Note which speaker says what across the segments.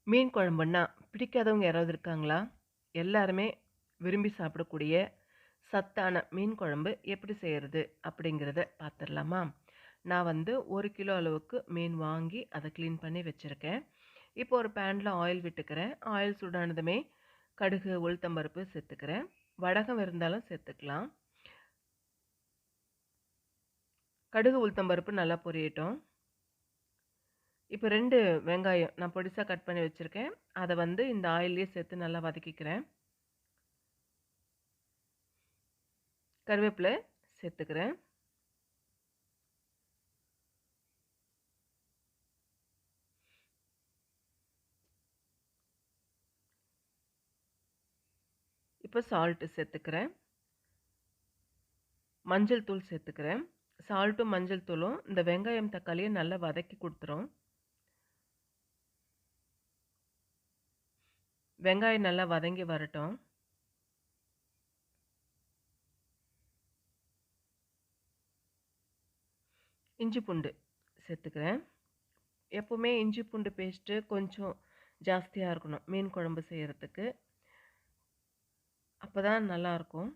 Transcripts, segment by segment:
Speaker 1: மீன் குழம்புன்னா பிடிக்காதவங்க யாராவது இருக்காங்களா? எல்லாருமே விரும்பி சாப்பிடக்கூடிய சத்தான மீன் குழம்பு எப்படி செய்யறது? அப்படிங்கிறத பார்த்துரலாமா? நான் வந்து 1 கிலோ அளவுக்கு மீன் வாங்கி அத கிளீன் பண்ணி வச்சிருக்கேன். இப்போ ஒரு பேன்ல ஆயில் விட்டுக்கிறேன். ஆயில் சூடானதுமே கடுகு, உளுத்தம் பருப்பு சேர்த்துக்கிறேன். வடகம் இருந்தாலும் சேர்த்துக்கலாம். கடுகு, உளுத்தம் பருப்பு நல்லா பொரியட்டும். இப்போ 2 வெங்காயம் நான் பொடிசா கட் பண்ணி வச்சிருக்கேன். அத வந்து இந்த ஆயில்லயே சேர்த்து நல்லா வதக்கிக்கிறேன். கருவேப்பிலை சேர்த்துக்கிறேன். இப்போ சால்ட் சேர்த்துக்கிறேன். மஞ்சள் தூள் சேர்த்துக்கிறேன். சால்ட்டும், மஞ்சள் தூளும் இந்த வெங்காயம், தக்காளிய நல்லா வதக்கி குடுத்துரும். வெங்காயம் நல்லா வதங்கி வரட்டும். இஞ்சி பூண்டு சேர்த்துக்கிறேன். எப்பவுமே இஞ்சி பூண்டு பேஸ்ட்டு கொஞ்சம் ஜாஸ்தியா இருக்கணும், மீன் குழம்பு செய்யறதுக்கு. அப்பதான் நல்லாருக்கும்.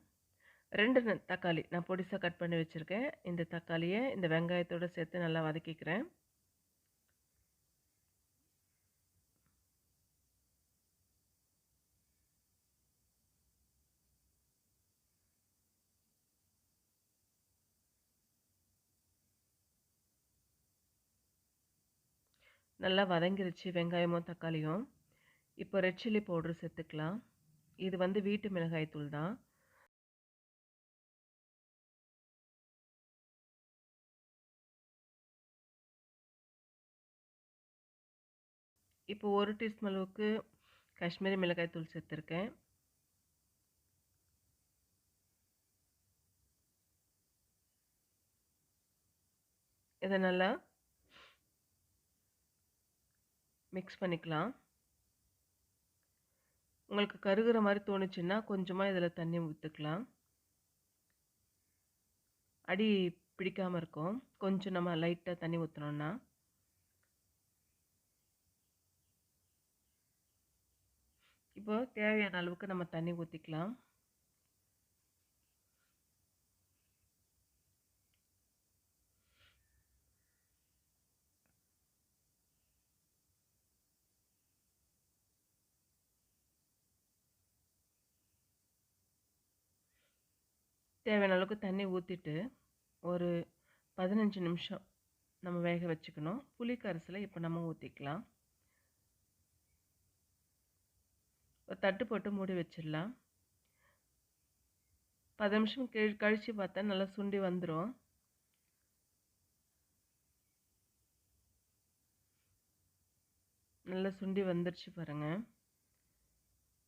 Speaker 1: 2 தக்காளி நான் பொடிசா கட் பண்ணி வச்சிருக்கேன். இந்த தக்காளிய இந்த வெங்காயத்தோட சேர்த்து நல்லா வதக்கிக்கிறேன். நல்லா வதங்கிருச்சு வெங்காயமும், தக்காளியும். இப்போ ரெட் சில்லி பவுடர் சேர்த்துக்கலாம். இது வந்து வீட்டு மிளகாய் தூள் தான். இப்போ 1 டீஸ்பூன் அளவுக்கு காஷ்மீரி மிளகாய் தூள் சேர்த்துருக்கேன். இத நல்லா மிக்ஸ் பண்ணிக்கலாம். உங்களுக்கு கருகுற மாரி தோணுச்சுன்னா, கொஞ்சமா இதில தண்ணி ஊத்திக்கலாம். அடி பிடிக்காம இருக்கும். கொஞ்சம் நம்ம லைட்டா தண்ணி ஊத்துனோம்னா. இப்போ தேவையான அளவுக்கு நம்ம தண்ணி ஊத்திக்கலாம். தேவையான அளவுக்கு தண்ணி ஊத்திட்டு, ஒரு 15 நிமிஷம் நம்ம வேக வச்சுக்கணும். புளி கரைசல இப்போ நம்ம ஊத்திக்கலாம். ஒரு தட்டு போட்டு மூடி வச்சிடலாம். 10 நிமிஷம் கழிச்சு பார்த்தா நல்லா சுண்டி வந்துரும். நல்லா சுண்டி வந்துருச்சு பாருங்க.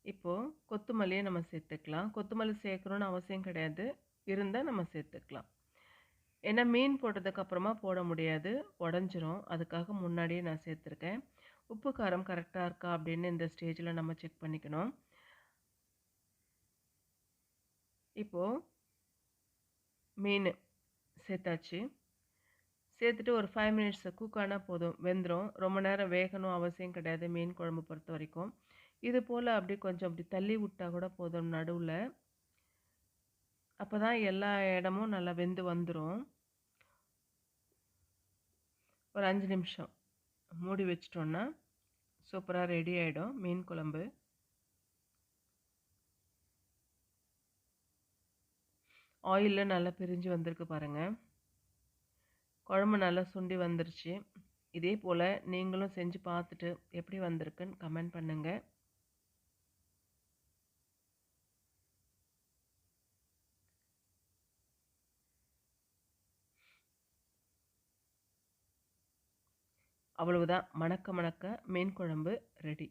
Speaker 1: இப்போ கொத்தமல்லிய நம்ம சேர்த்துக்கலாம். கொத்தமல்லி சேர்க்கணும்னு அவசியம் கிடையாது. இருந்தா நம்ம சேர்த்துக்கலாம். ஏன்னா மீன் போட்டதுக்கு அப்புறமா போட முடியாது. உடைஞ்சிரும். அதுக்காக முன்னாடியே நான் சேர்த்துருக்கேன். உப்பு, காரம் கரெக்ட்டா இருக்கா அப்படின்னு இந்த ஸ்டேஜ்ல நம்ம செக் பண்ணிக்கணும். இப்போ மீனு சேர்த்தாச்சு. சேர்த்துட்டு ஒரு 5 மினிட்ஸ் குக் ஆனா போதும். வெந்துரும். ரொம்ப நேரம் வேகணும் அவசியம் கிடையாது மீன் குழம்பு பொறுத்தவரைக்கும். இது போல அப்படியே கொஞ்சம் அப்படி தள்ளி விட்டா கூட போதும் நடுவுல. அப்பதான் எல்லா இடமும் நல்லா வெந்து வந்துரும். ஒரு 5 நிமிஷம் மூடி வச்சுட்டோம்னா, சூப்பரா ரெடி ஆயிடும் மீன் குழம்பு. ஆயில்ல நல்லா பிரிஞ்சு வந்திருக்கு பாருங்க. குழம்பு நல்லா சுண்டி வந்துருச்சு. இதே போல நீங்களும் செஞ்சு பார்த்துட்டு எப்படி வந்திருக்குன்னு கமெண்ட் பண்ணுங்க. அவ்வளவுதான். மணக்க மணக்க மீன் குழம்பு ரெடி.